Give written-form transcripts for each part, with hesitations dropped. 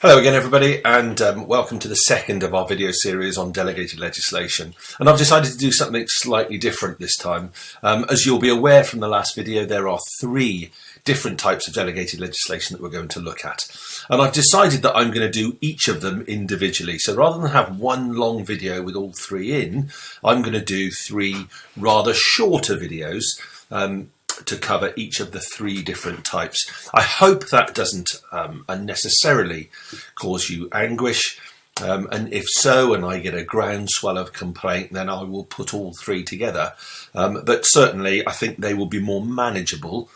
Hello again everybody, and welcome to the second of our video series on delegated legislation. And I've decided to do something slightly different this time. As you'll be aware from the last video, there are three different types of delegated legislation that we're going to look at. And I've decided that I'm going to do each of them individually. So rather than have one long video with all three in, I'm going to do three rather shorter videos to cover each of the three different types. I hope that doesn't unnecessarily cause you anguish, and if so, and I get a groundswell of complaint, then I will put all three together. But certainly I think they will be more manageable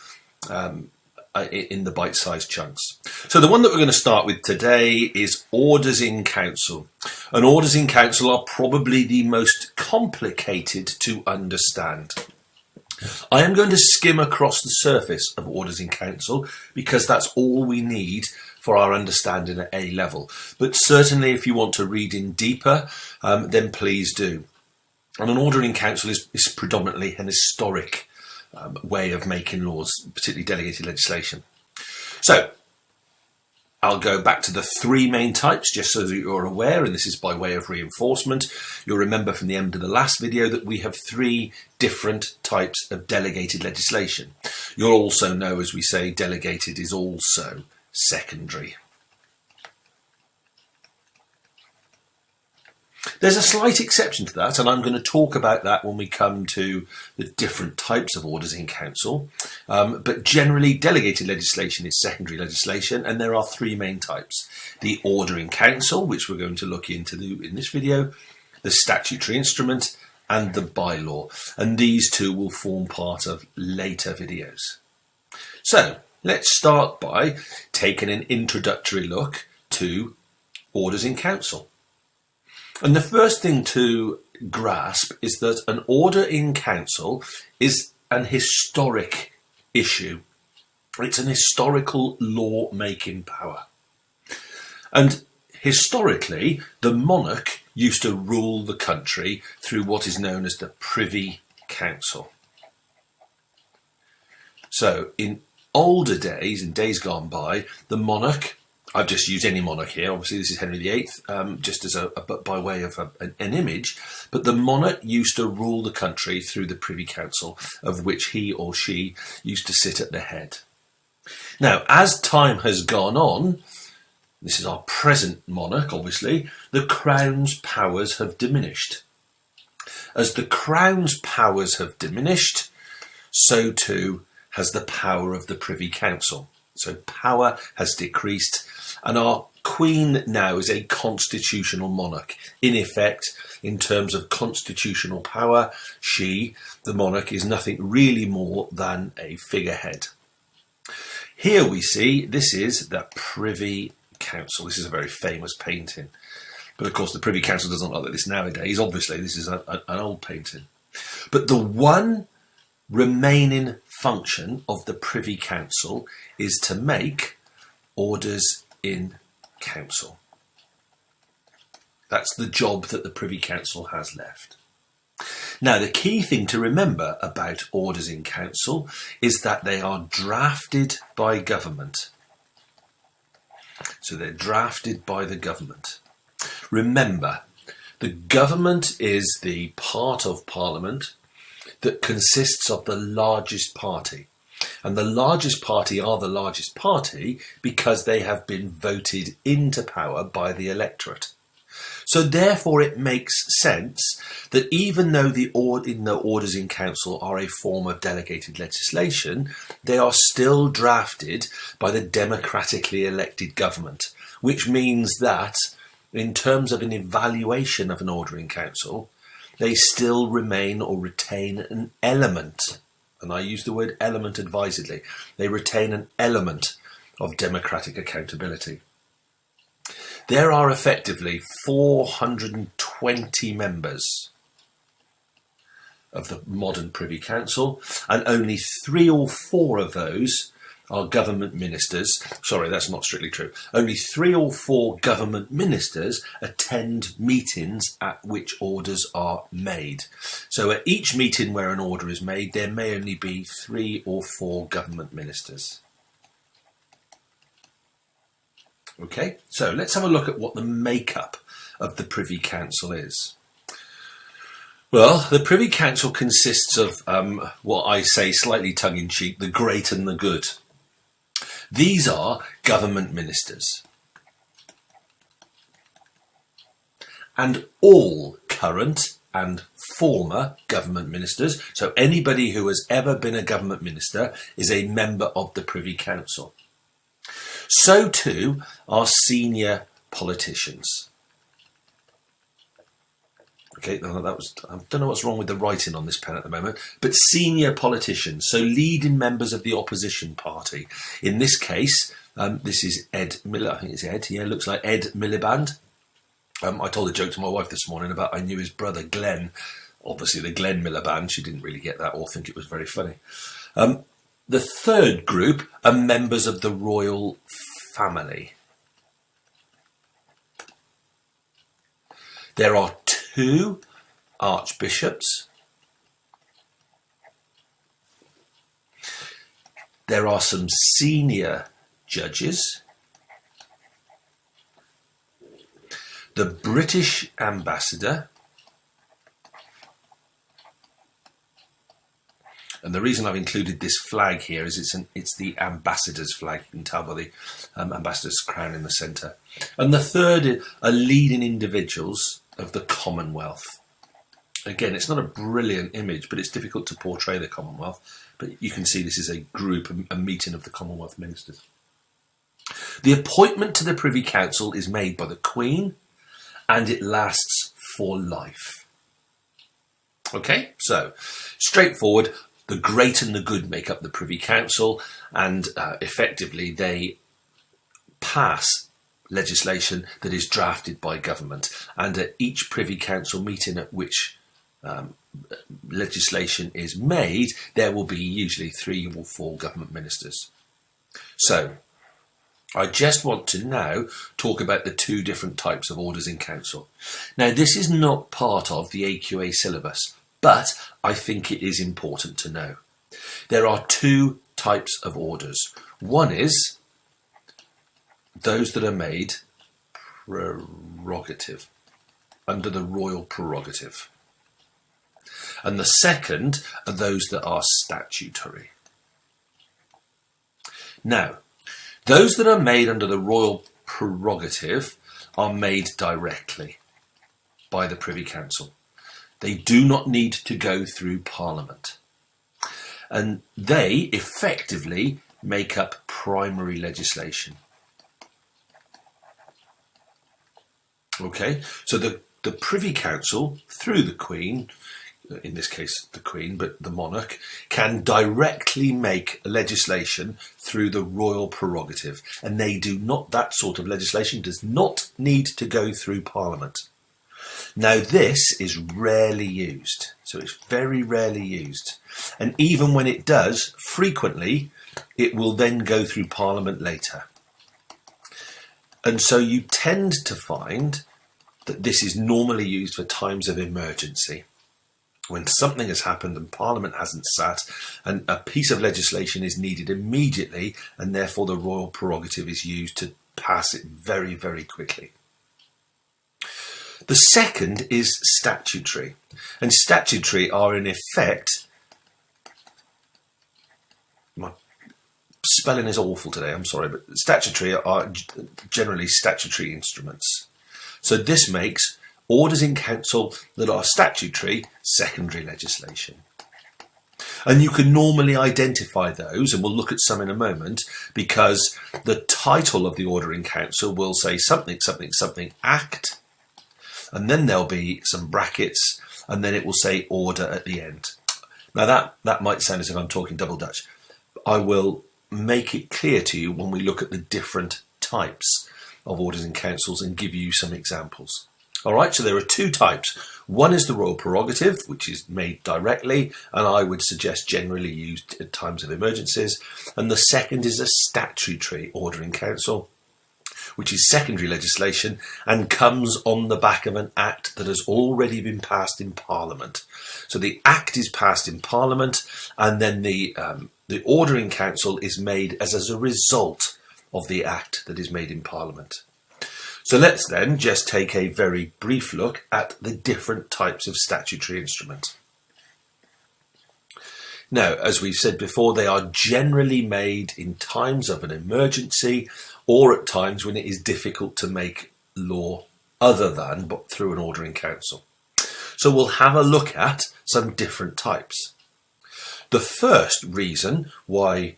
in the bite-sized chunks. So the one that we're going to start with today is orders in council. And orders in council are probably the most complicated to understand. I am going to skim across the surface of orders in council because that's all we need for our understanding at A level. But certainly if you want to read in deeper, then please do. And an order in council is predominantly an historic way of making laws, particularly delegated legislation. So I'll go back to the three main types just so that you're aware, and this is by way of reinforcement. You'll remember from the end of the last video that we have three different types of delegated legislation. You'll also know, as we say, delegated is also secondary. There's a slight exception to that, and I'm going to talk about that when we come to the different types of orders in council. But generally, delegated legislation is secondary legislation, and there are three main types. The order in council, which we're going to look into in this video, the statutory instrument, and the bylaw. And these two will form part of later videos. So, let's start by taking an introductory look to orders in council. And the first thing to grasp is that an order in council is an historic issue. It's an historical law-making power. And historically, the monarch used to rule the country through what is known as the Privy Council. So in older days, in days gone by, the monarch, I've just used any monarch here, obviously this is Henry VIII, just as by way of an image, but the monarch used to rule the country through the Privy Council, of which he or she used to sit at the head. Now, as time has gone on, this is our present monarch, obviously, the Crown's powers have diminished. As the Crown's powers have diminished, so too has the power of the Privy Council. So power has decreased, and our Queen now is a constitutional monarch. In effect, in terms of constitutional power, she, the monarch, is nothing really more than a figurehead. Here we see, this is the Privy Council. This is a very famous painting. But of course the Privy Council doesn't look like this nowadays. Obviously this is an old painting. But the one remaining function of the Privy Council is to make orders in council. That's the job that the Privy Council has left. Now, the key thing to remember about orders in council is that they are drafted by government. So they're drafted by the government. Remember, the government is the part of Parliament that consists of the largest party. And the largest party are the largest party because they have been voted into power by the electorate. So therefore it makes sense that even though the orders in council are a form of delegated legislation, they are still drafted by the democratically elected government, which means that in terms of an evaluation of an order in council, they still remain or retain an element, and I use the word element advisedly, they retain an element of democratic accountability. There are effectively 420 members of the modern Privy Council, and only 3 or 4 of those are government ministers. Sorry, that's not strictly true. Only 3 or 4 government ministers attend meetings at which orders are made. So at each meeting where an order is made, there may only be 3 or 4 government ministers. Okay, so let's have a look at what the makeup of the Privy Council is. Well, the Privy Council consists of what I say slightly tongue-in-cheek, the great and the good. These are government ministers. And all current and former government ministers, so anybody who has ever been a government minister, is a member of the Privy Council. So too are senior politicians. Okay, I don't know what's wrong with the writing on this pen at the moment, but senior politicians, so leading members of the opposition party. In this case, this is Ed Miller, I think it's Ed, yeah, looks like Ed Miliband. I told a joke to my wife this morning about I knew his brother Glenn, obviously the Glenn Miliband. She didn't really get that or think it was very funny. The third group are members of the royal family. There are 2 archbishops. There are some senior judges. The British ambassador. And the reason I've included this flag here is it's the ambassador's flag. You can tell by the ambassador's crown in the centre. And the third are leading individuals of the Commonwealth. Again, it's not a brilliant image, but it's difficult to portray the Commonwealth. But you can see this is a group, a meeting of the Commonwealth ministers. The appointment to the Privy Council is made by the Queen, and it lasts for life. Okay, so straightforward. The great and the good make up the Privy Council, and effectively they pass legislation that is drafted by government. And at each Privy Council meeting at which legislation is made, there will be usually 3 or 4 government ministers. So I just want to now talk about the 2 different types of orders in council. Now, this is not part of the AQA syllabus, but I think it is important to know. There are 2 types of orders. One is those that are made prerogative, under the royal prerogative. And the second are those that are statutory. Now, those that are made under the royal prerogative are made directly by the Privy Council. They do not need to go through Parliament. And they effectively make up primary legislation. Okay, so the Privy Council, through the Queen, in this case the Queen, but the monarch, can directly make legislation through the royal prerogative. And that sort of legislation does not need to go through Parliament. Now, this is rarely used, so it's very rarely used. And even when it does, frequently, it will then go through Parliament later. And so you tend to find that this is normally used for times of emergency, when something has happened and Parliament hasn't sat, and a piece of legislation is needed immediately, and therefore the royal prerogative is used to pass it very, very quickly. The second is statutory, and statutory are in effect, my spelling is awful today, I'm sorry, but statutory are generally statutory instruments. So this makes orders in council that are statutory secondary legislation. And you can normally identify those, and we'll look at some in a moment, because the title of the order in council will say something, something, something Act, and then there'll be some brackets, and then it will say order at the end. Now that might sound as if I'm talking double Dutch. I will make it clear to you when we look at the different types of orders in councils and give you some examples. All right, so there are 2 types. One is the royal prerogative, which is made directly, and I would suggest generally used at times of emergencies. And the second is a statutory order in council, which is secondary legislation and comes on the back of an act that has already been passed in Parliament. So the act is passed in Parliament, and then the order in council is made as a result of the act that is made in Parliament. So let's then just take a very brief look at the different types of statutory instrument. Now, as we've said before, they are generally made in times of an emergency or at times when it is difficult to make law other than but through an order in council. So we'll have a look at some different types. The first reason why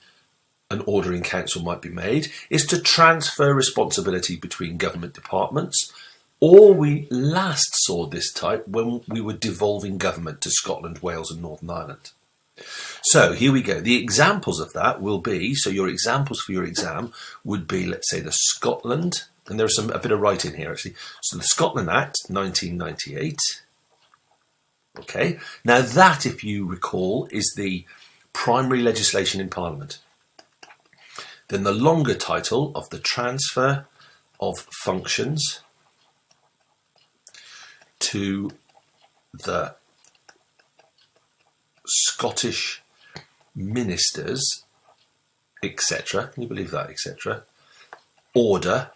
an order in council might be made is to transfer responsibility between government departments, or we last saw this type when we were devolving government to Scotland, Wales and Northern Ireland. So here we go. The examples of that will be, so your examples for your exam would be, let's say, the Scotland, and there's a bit of writing here actually. So the Scotland Act 1998. Okay, now that, if you recall, is the primary legislation in Parliament. Then the longer title of the transfer of functions to the Scottish ministers, etc. Can you believe that, etc.? Order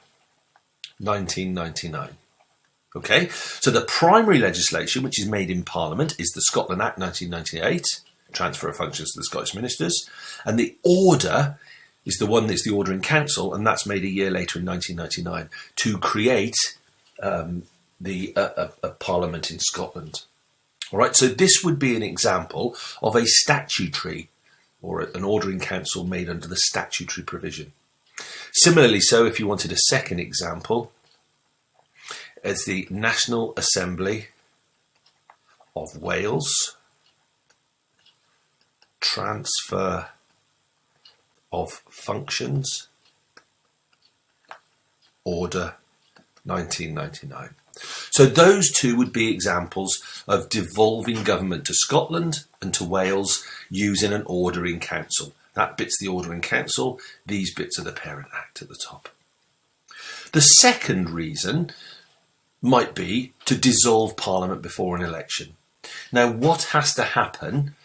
1999. Okay, so the primary legislation which is made in Parliament is the Scotland Act 1998, transfer of functions to the Scottish ministers, and the order is the one that's the order in council, and that's made a year later in 1999 to create a Parliament in Scotland. All right, so this would be an example of a statutory or an order in council made under the statutory provision. Similarly, so if you wanted a second example, as the National Assembly of Wales transfer of functions, order 1999. So those two would be examples of devolving government to Scotland and to Wales using an order in council. That bit's the order in council, these bits are the parent act at the top. The second reason might be to dissolve Parliament before an election. Now, what has to happen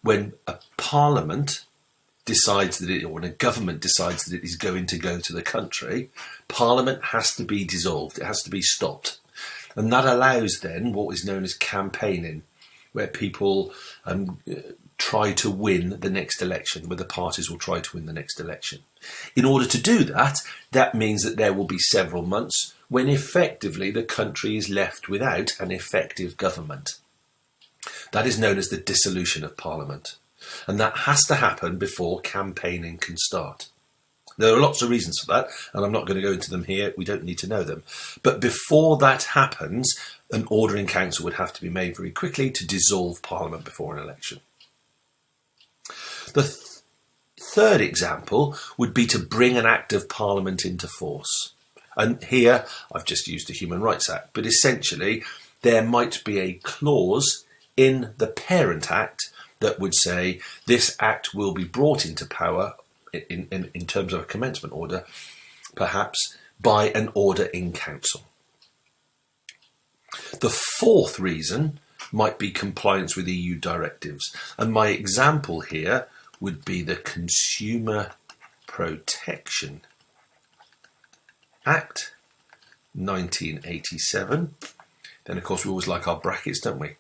when a Parliament decides that it, or when a government decides that it is going to go to the country? Parliament has to be dissolved, it has to be stopped. And that allows then what is known as campaigning, where people try to win the next election, where the parties will try to win the next election. In order to do that, that means that there will be several months when effectively the country is left without an effective government. That is known as the dissolution of Parliament. And that has to happen before campaigning can start. There are lots of reasons for that, and I'm not going to go into them here. We don't need to know them. But before that happens, an order in council would have to be made very quickly to dissolve Parliament before an election. The third example would be to bring an Act of Parliament into force. And here I've just used the Human Rights Act, but essentially there might be a clause in the Parent Act that would say this act will be brought into power in terms of a commencement order, perhaps by an order in council. The fourth reason might be compliance with EU directives, and my example here would be the Consumer Protection Act 1987. Then of course we always like our brackets, don't we?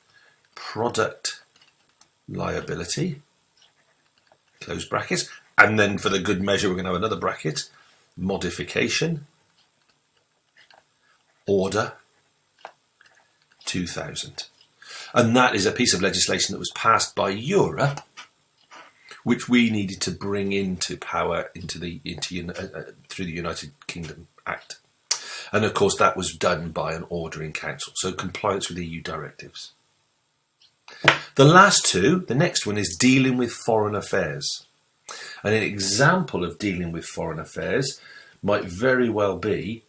Product liability, close brackets, and then for the good measure we're going to have another bracket, modification, order 2000. And that is a piece of legislation that was passed by Europe, which we needed to bring into power through the United Kingdom Act. And of course that was done by an order in council, so compliance with EU directives. The last two, the next one is dealing with foreign affairs. And an example of dealing with foreign affairs might very well be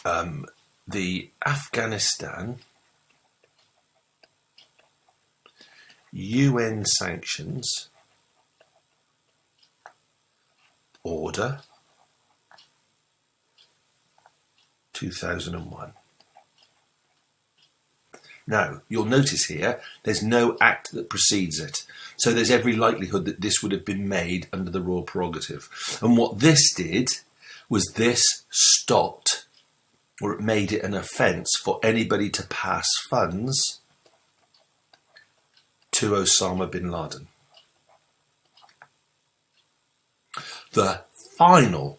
the Afghanistan UN sanctions order 2001. Now, you'll notice here, there's no act that precedes it. So there's every likelihood that this would have been made under the royal prerogative. And what this did was this stopped, or it made it an offence for anybody to pass funds to Osama bin Laden. The final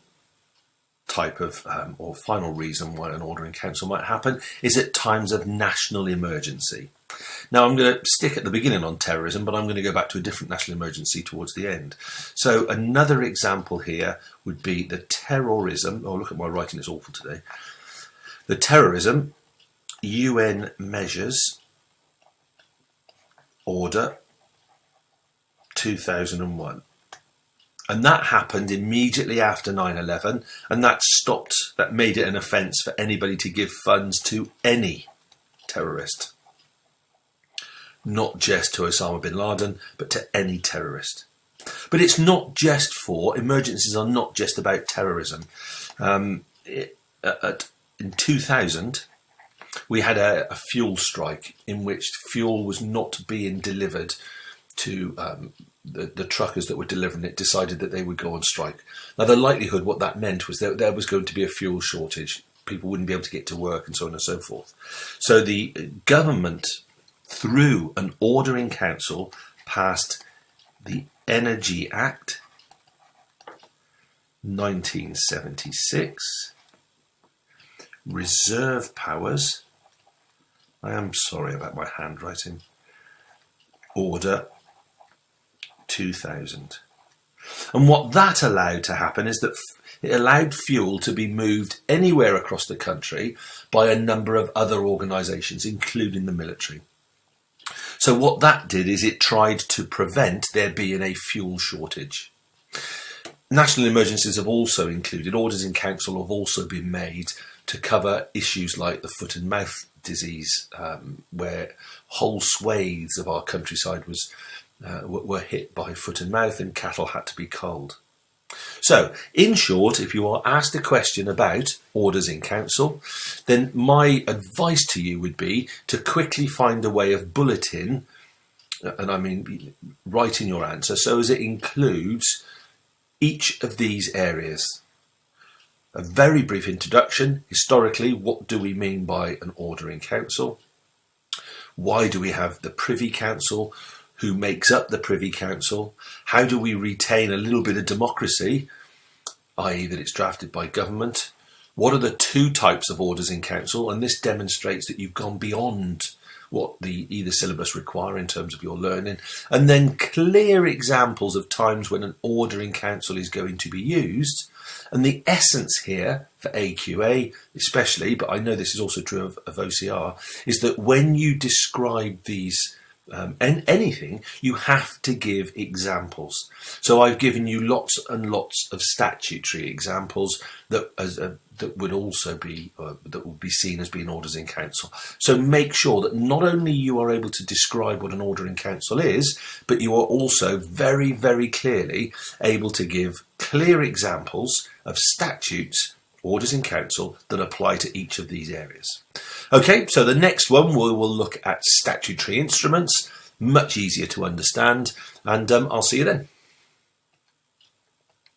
type of, or final reason why an order in council might happen is at times of national emergency. Now, I'm going to stick at the beginning on terrorism, but I'm going to go back to a different national emergency towards the end. So another example here would be the terrorism. Oh, look at my writing, it's awful today. The terrorism UN measures order 2001. And that happened immediately after 9/11, and that made it an offence for anybody to give funds to any terrorist. Not just to Osama bin Laden, but to any terrorist. But it's not just emergencies are not just about terrorism. In 2000, we had a fuel strike in which fuel was not being delivered to the truckers that were delivering it decided that they would go on strike. Now, the likelihood, what that meant was that there was going to be a fuel shortage. People wouldn't be able to get to work and so on and so forth. So the government, through an order in council, passed the Energy Act 1976, Reserve Powers, I am sorry about my handwriting, Order 2000. And what that allowed to happen is that it allowed fuel to be moved anywhere across the country by a number of other organisations, including the military. So what that did is it tried to prevent there being a fuel shortage. National emergencies have also included, orders in council have also been made to cover issues like the foot and mouth disease, where whole swathes of our countryside were hit by foot and mouth and cattle had to be culled. So, in short, if you are asked a question about orders in council, then my advice to you would be to quickly find a way of bulleting, and I mean writing your answer, so as it includes each of these areas. A very brief introduction. Historically, what do we mean by an order in council? Why do we have the Privy Council? Who makes up the Privy Council? How do we retain a little bit of democracy, i.e. that it's drafted by government? What are the two types of orders in council? And this demonstrates that you've gone beyond what the either syllabus require in terms of your learning. And then clear examples of times when an order in council is going to be used. And the essence here for AQA especially, but I know this is also true of OCR, is that when you describe these and anything, you have to give examples. So I've given you lots and lots of statutory examples that would also be that would be seen as being orders in council. So make sure that not only you are able to describe what an order in council is, but you are also very, very clearly able to give clear examples of statutes, orders in council, that apply to each of these areas. Okay, so the next one we will look at statutory instruments, much easier to understand, and I'll see you then.